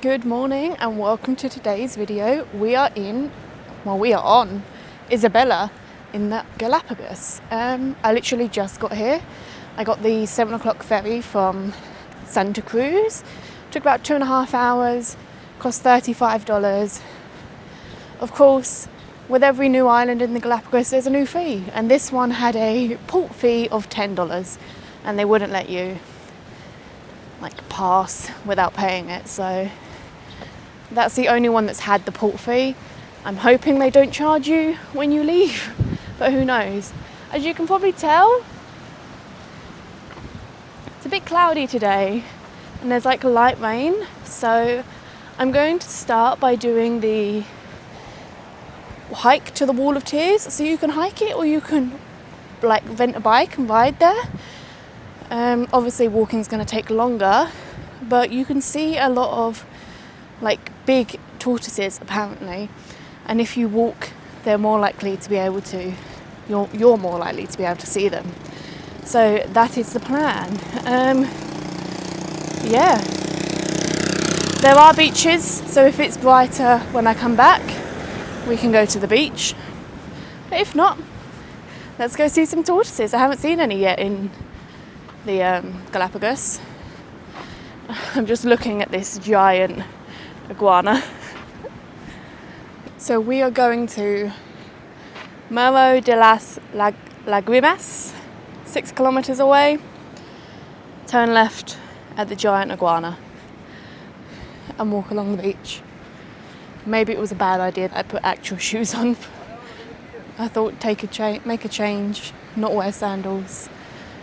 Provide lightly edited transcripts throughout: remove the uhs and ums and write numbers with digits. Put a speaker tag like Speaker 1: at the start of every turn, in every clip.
Speaker 1: Good morning and welcome to today's video. We are on Isabela in the Galapagos. I literally just got here. I got the 7 o'clock ferry from Santa Cruz. Took about 2.5 hours, cost $35. Of course, with every new island in the Galapagos there's a new fee, and this one had a port fee of $10 and they wouldn't let you pass without paying it, so that's the only one that's had the port fee. I'm hoping they don't charge you when you leave, but who knows. As you can probably tell, it's a bit cloudy today and there's light rain, so I'm going to start by doing the hike to the Wall of Tears. So you can hike it or you can rent a bike and ride there. Obviously walking's going to take longer, but you can see a lot of big tortoises apparently, and if you walk they're more likely to be able to you're more likely to be able to see them. So that is the plan. Yeah, there are beaches, so if it's brighter when I come back we can go to the beach, but if not, let's go see some tortoises. I haven't seen any yet in the Galapagos. I'm just looking at this giant iguana. So we are going to Morro de las Lágrimas, 6 kilometers away. Turn left at the giant iguana and walk along the beach. Maybe it was a bad idea that I put actual shoes on. I thought make a change, not wear sandals,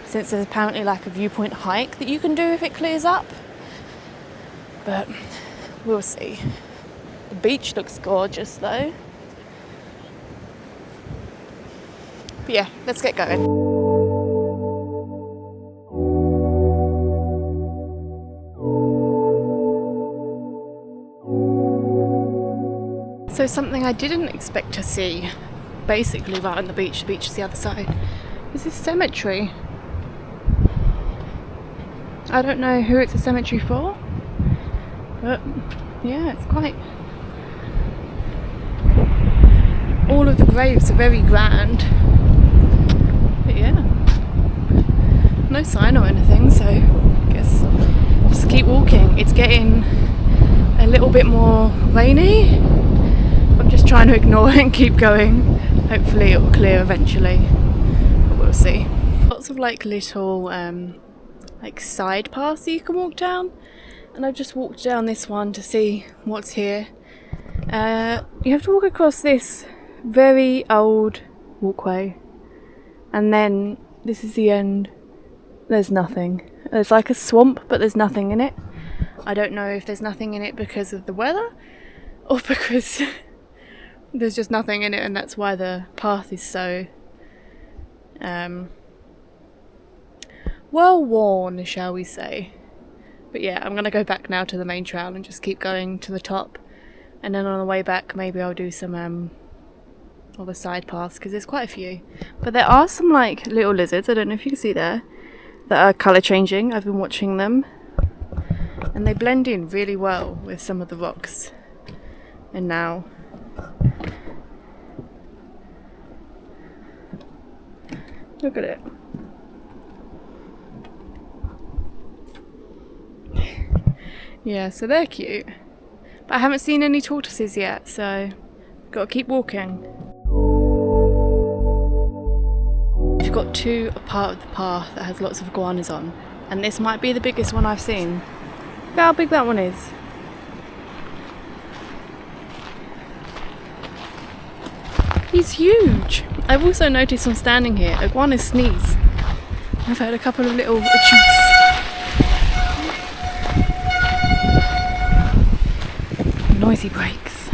Speaker 1: since there's apparently a viewpoint hike that you can do if it clears up. But we'll see. The beach looks gorgeous though. But yeah, let's get going. So something I didn't expect to see, basically right on the beach is the other side, is this cemetery. I don't know who it's a cemetery for, but yeah, it's quite... all of the graves are very grand, but yeah, no sign or anything, so I guess just keep walking. It's getting a little bit more rainy. I'm just trying to ignore it and keep going. Hopefully it will clear eventually, but we'll see. Lots of little side paths that you can walk down, and I've just walked down this one to see what's here. You have to walk across this very old walkway, and then this is the end. There's nothing. There's a swamp, but there's nothing in it. I don't know if there's nothing in it because of the weather or because there's just nothing in it and that's why the path is so well worn, shall we say. But yeah, I'm gonna go back now to the main trail and just keep going to the top, and then on the way back maybe I'll do some other side paths, because there's quite a few. But there are some little lizards, I don't know if you can see there, that are colour changing. I've been watching them and they blend in really well with some of the rocks. And now look at it. Yeah, so they're cute. But I haven't seen any tortoises yet, so gotta keep walking. We've got to a part of the path that has lots of iguanas on, and this might be the biggest one I've seen. Look how big that one is. He's huge. I've also noticed from standing here, iguanas sneeze. I've heard a couple of little cheeks. Noisy breaks.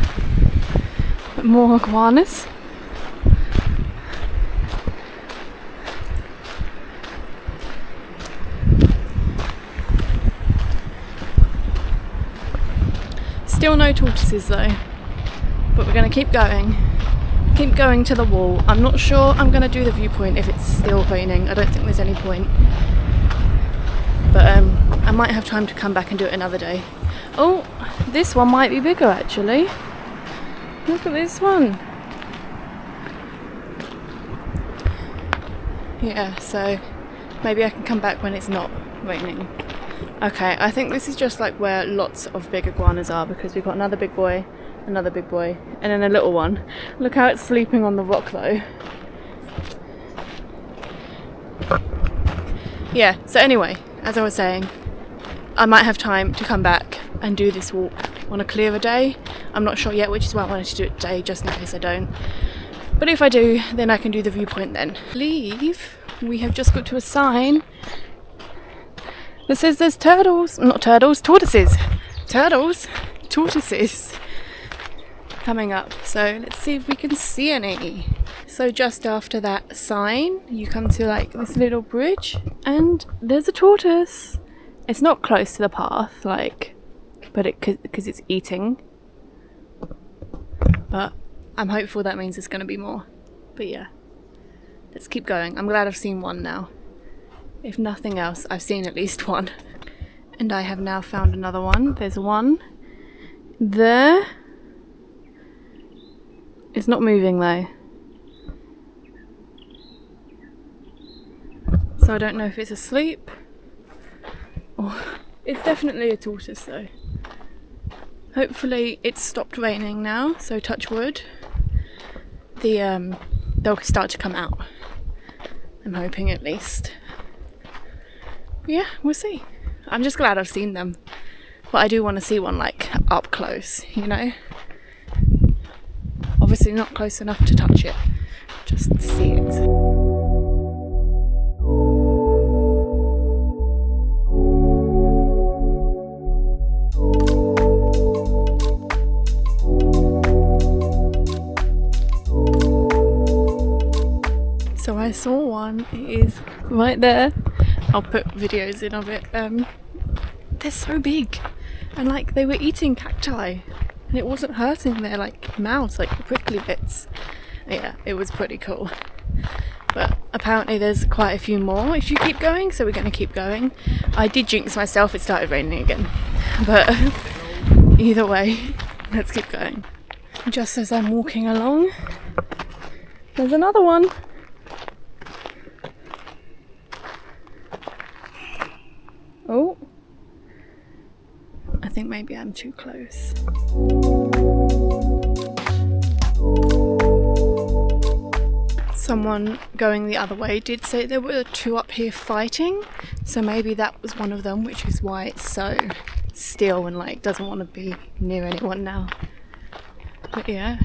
Speaker 1: But more iguanas. Still no tortoises though, but we're going to keep going. Keep going to the wall. I'm not sure I'm going to do the viewpoint if it's still raining. I don't think there's any point. but I might have time to come back and do it another day. Oh, this one might be bigger actually. Look at this one. Yeah, so maybe I can come back when it's not raining. Okay, I think this is just like where lots of big iguanas are, because we've got another big boy, and then a little one. Look how it's sleeping on the rock though. Yeah, so anyway, as I was saying, I might have time to come back and do this walk on a clearer day. I'm not sure yet, which is why I wanted to do it today, just in case I don't. But if I do, then I can do the viewpoint then. Leave. We have just got to a sign that says there's turtles, not turtles, tortoises. Tortoises coming up. So let's see if we can see any. So just after that sign, you come to like this little bridge, and there's a tortoise. It's not close to the path, like, but because it's eating. But I'm hopeful that means there's going to be more. But yeah, let's keep going. I'm glad I've seen one now. If nothing else, I've seen at least one. And I have now found another one. There's one there. It's not moving though. So I don't know if it's asleep. Oh, it's definitely a tortoise though. Hopefully it's stopped raining now, so touch wood. They'll start to come out. I'm hoping at least. Yeah, we'll see. I'm just glad I've seen them. But I do want to see one like up close, you know? Obviously not close enough to touch it, just to see it. So I saw one, it is right there. I'll put videos in of it. They're so big, and like they were eating cacti, and it wasn't hurting their like mouths, like the prickly bits. Yeah, it was pretty cool. But apparently there's quite a few more if you keep going, so we're going to keep going. I did jinx myself, it started raining again. But either way, let's keep going. Just as I'm walking along, there's another one. Oh, I think maybe I'm too close. Someone going the other way did say there were two up here fighting, so maybe that was one of them, which is why it's so still and like doesn't want to be near anyone now. But yeah,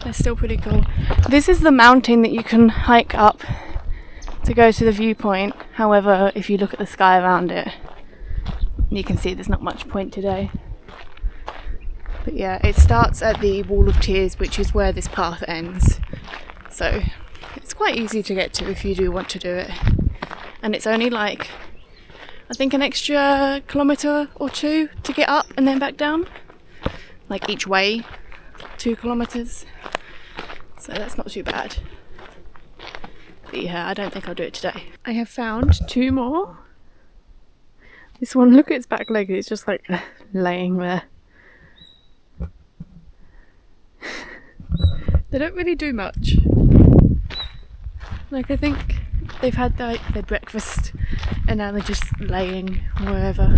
Speaker 1: they're still pretty cool. This is the mountain that you can hike up to go to the viewpoint. However, if you look at the sky around it, you can see there's not much point today. But yeah, it starts at the Wall of Tears, which is where this path ends. So it's quite easy to get to if you do want to do it. And it's only like, I think an extra kilometre or two to get up and then back down. Like each way, 2 kilometres. So that's not too bad. But yeah, I don't think I'll do it today. I have found 2 more. This one, look at its back leg, it's just like laying there. They don't really do much. Like, I think they've had their breakfast and now they're just laying wherever.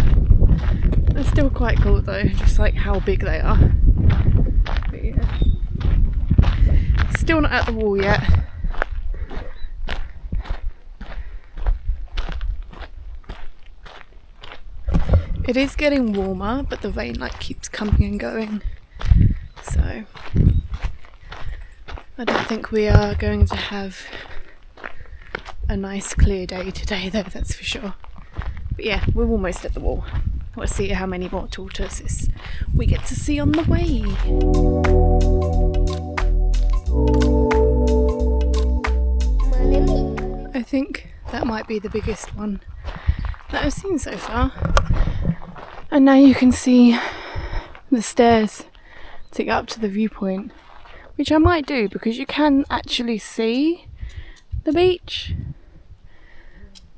Speaker 1: They're still quite cool though, just like how big they are. But yeah. Still not at the wall yet. It is getting warmer, but the rain like keeps coming and going. So I don't think we are going to have a nice clear day today though, that's for sure. But yeah, we're almost at the wall. Let's see how many more tortoises we get to see on the way. I think that might be the biggest one that I've seen so far. And now you can see the stairs to get up to the viewpoint, which I might do because you can actually see the beach.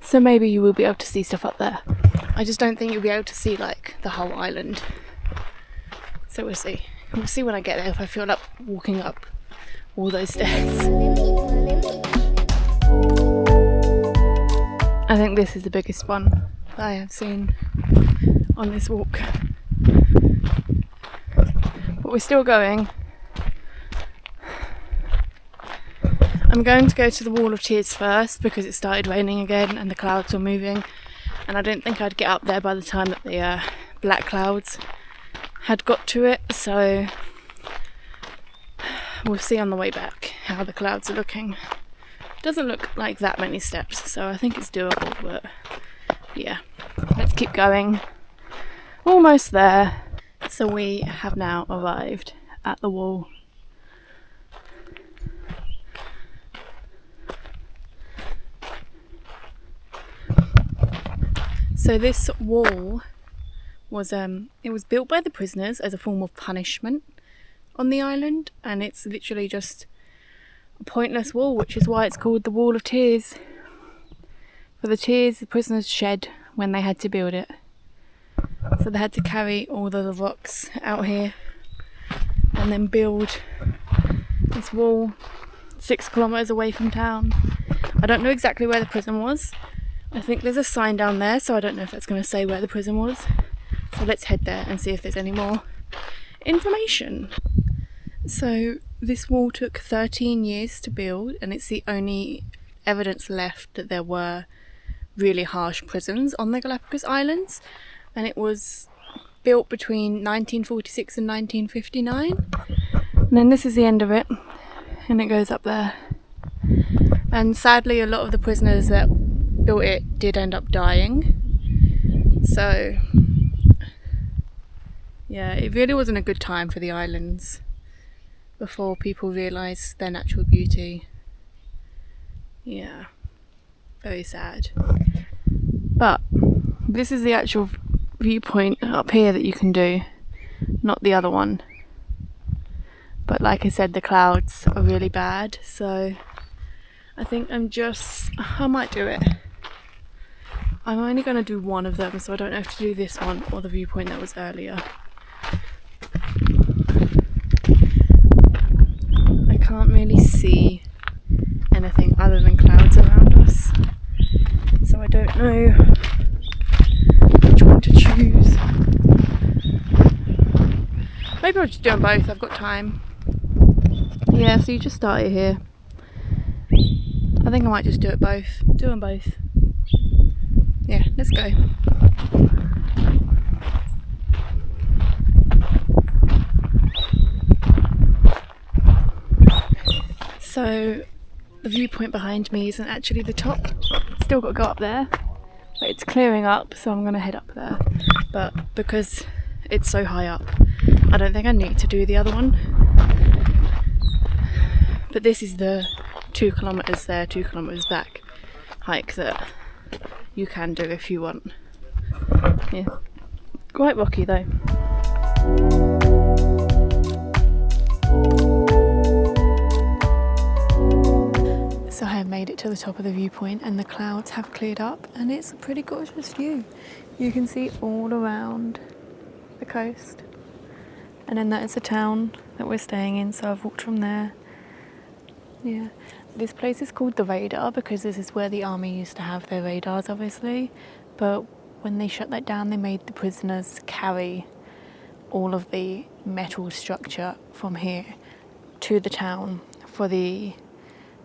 Speaker 1: So maybe you will be able to see stuff up there. I just don't think you'll be able to see like the whole island. So we'll see. We'll see when I get there if I feel like walking up all those stairs. I think this is the biggest one that I have seen on this walk. But we're still going. I'm going to go to the Wall of Tears first because it started raining again and the clouds were moving, and I didn't think I'd get up there by the time that the black clouds had got to it, so we'll see on the way back how the clouds are looking. It doesn't look like that many steps, so I think it's doable, but yeah, let's keep going. Almost there. So we have now arrived at the wall. So this wall was it was built by the prisoners as a form of punishment on the island, and it's literally just a pointless wall, which is why it's called the Wall of Tears. For the tears the prisoners shed when they had to build it. So they had to carry all the rocks out here and then build this wall 6 kilometers away from town. I don't know exactly where the prison was. I think there's a sign down there, so I don't know if that's going to say where the prison was. So let's head there and see if there's any more information. So this wall took 13 years to build, and it's the only evidence left that there were really harsh prisons on the Galapagos Islands. And it was built between 1946 and 1959. And then this is the end of it, and it goes up there. And sadly, a lot of the prisoners that built it did end up dying. So yeah, it really wasn't a good time for the islands before people realised their natural beauty. Yeah, very sad. But this is the actual viewpoint up here that you can do, not the other one. But like I said, the clouds are really bad, so I think I might do it. I'm only going to do one of them, so I don't have to do this one or the viewpoint that was earlier. I can't really see anything other than clouds around us, so I don't know which one to choose. Maybe I'll just do them both, I've got time. Yeah, so you just start it here. I think I might just do them both. Yeah, let's go. So the viewpoint behind me isn't actually the top. Still got to go up there, but it's clearing up, so I'm going to head up there. But because it's so high up, I don't think I need to do the other one. But this is the 2 kilometers there, 2 kilometers back hike that you can do if you want. Yeah, quite rocky though. So I have made it to the top of the viewpoint, and the clouds have cleared up, and it's a pretty gorgeous view. You can see all around the coast, and then that is the town that we're staying in, so I've walked from there. Yeah, this place is called the Radar because this is where the army used to have their radars, obviously, but when they shut that down they made the prisoners carry all of the metal structure from here to the town for the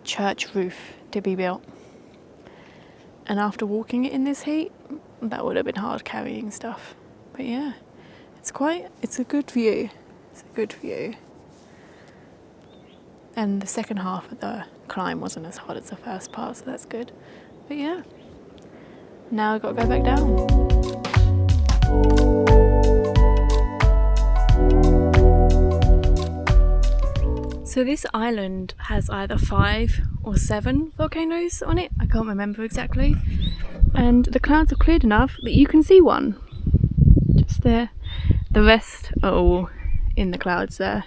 Speaker 1: church roof to be built. And after walking it in this heat, that would have been hard carrying stuff. But yeah, it's a good view. It's a good view. And the second half of the climb wasn't as hard as the first part, so that's good. But yeah, now I've got to go back down. So this island has either 5 or 7 volcanoes on it, I can't remember exactly. And the clouds are cleared enough that you can see one. Just there. The rest are all in the clouds there.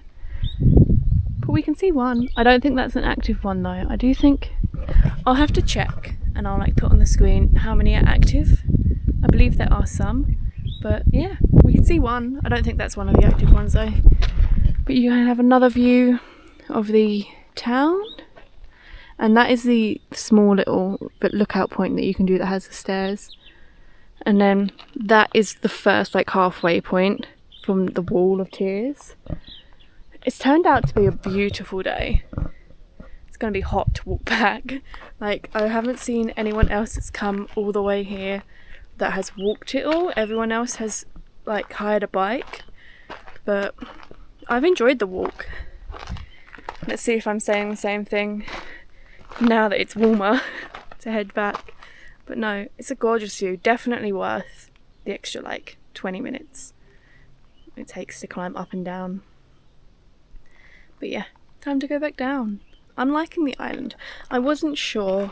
Speaker 1: But we can see one. I don't think that's an active one though. I do think I'll have to check, and I'll put on the screen how many are active. I believe there are some, but yeah, we can see one. I don't think that's one of the active ones though. But you can have another view of the town, and that is the small little lookout point that you can do that has the stairs. And then that is the first like halfway point from the Wall of Tears. It's turned out to be a beautiful day. It's going to be hot to walk back. Like, I haven't seen anyone else that's come all the way here that has walked it all. Everyone else has like hired a bike, but I've enjoyed the walk. Let's see if I'm saying the same thing now that it's warmer to head back. But no, it's a gorgeous view. Definitely worth the extra like 20 minutes it takes to climb up and down. But yeah, time to go back down. I'm liking the island. I wasn't sure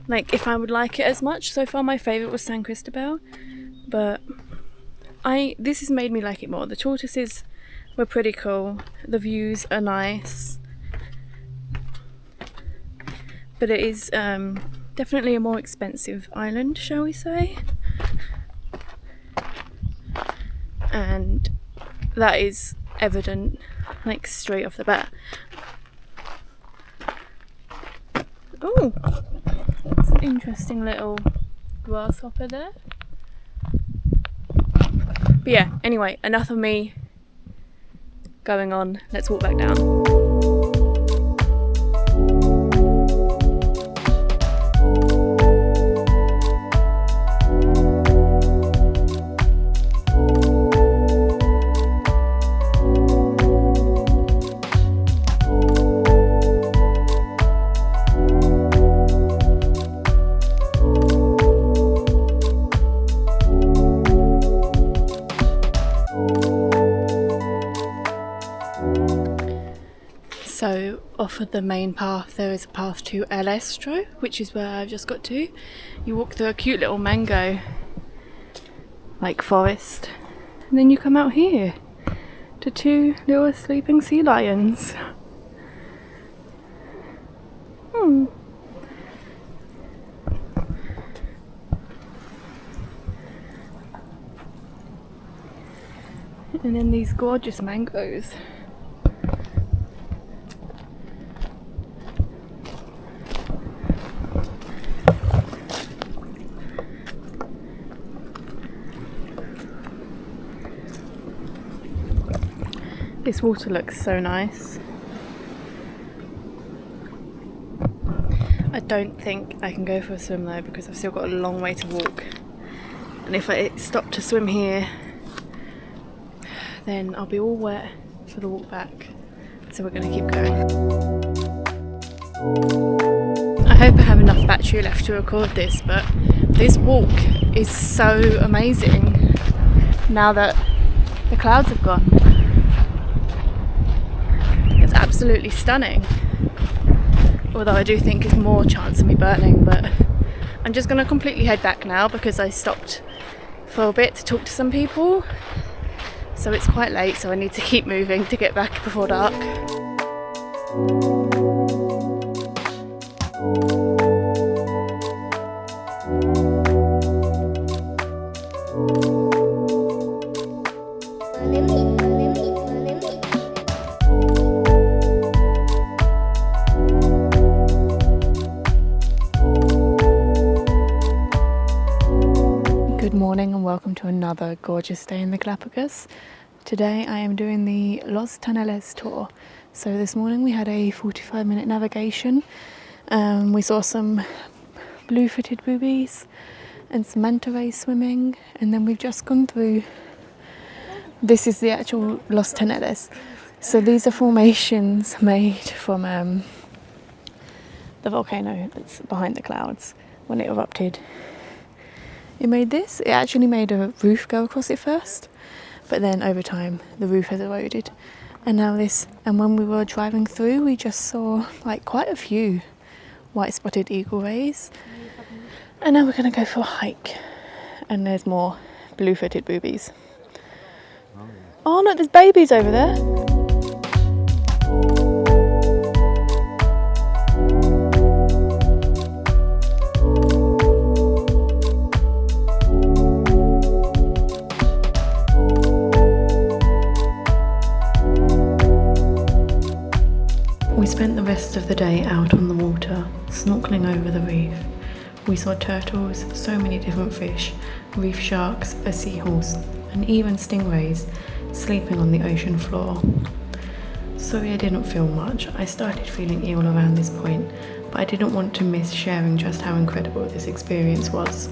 Speaker 1: like if I would like it as much. So far my favourite was San Cristobal, but this has made me like it more. The tortoises were pretty cool, the views are nice, but it is definitely a more expensive island, shall we say, and that is evident like straight off the bat. Oh, it's an interesting little grasshopper there. But yeah, anyway, enough of me going on. Let's walk back down. So off of the main path there is a path to El Estro, which is where I've just got to. You walk through a cute little mango like forest, and then you come out here to two little sleeping sea lions. And then these gorgeous mangoes. This water looks so nice. I don't think I can go for a swim though, because I've still got a long way to walk. And if I stop to swim here, then I'll be all wet for the walk back. So we're going to keep going. I hope I have enough battery left to record this, but this walk is so amazing now that the clouds have gone. It's absolutely stunning. Although I do think there's more chance of me burning, but I'm just going to completely head back now because I stopped for a bit to talk to some people. So it's quite late, so I need to keep moving to get back before dark. Good morning and welcome to another gorgeous day in the Galapagos. Today I am doing the Los Tunels tour. So this morning we had a 45-minute navigation. We saw some blue-footed boobies and some manta rays swimming, and then we've just gone through. This is the actual Los Tunels. So these are formations made from the volcano that's behind the clouds when it erupted. It made this. It actually made a roof go across it first, but then over time the roof has eroded, and now this. And when we were driving through, we just saw like quite a few white-spotted eagle rays, and now we're going to go for a hike, and there's more blue-footed boobies. Oh look, there's babies over there. rest of the day out on the water, snorkeling over the reef. We saw turtles, so many different fish, reef sharks, a seahorse, and even stingrays sleeping on the ocean floor. Sorry I didn't film much. I started feeling ill around this point, but I didn't want to miss sharing just how incredible this experience was.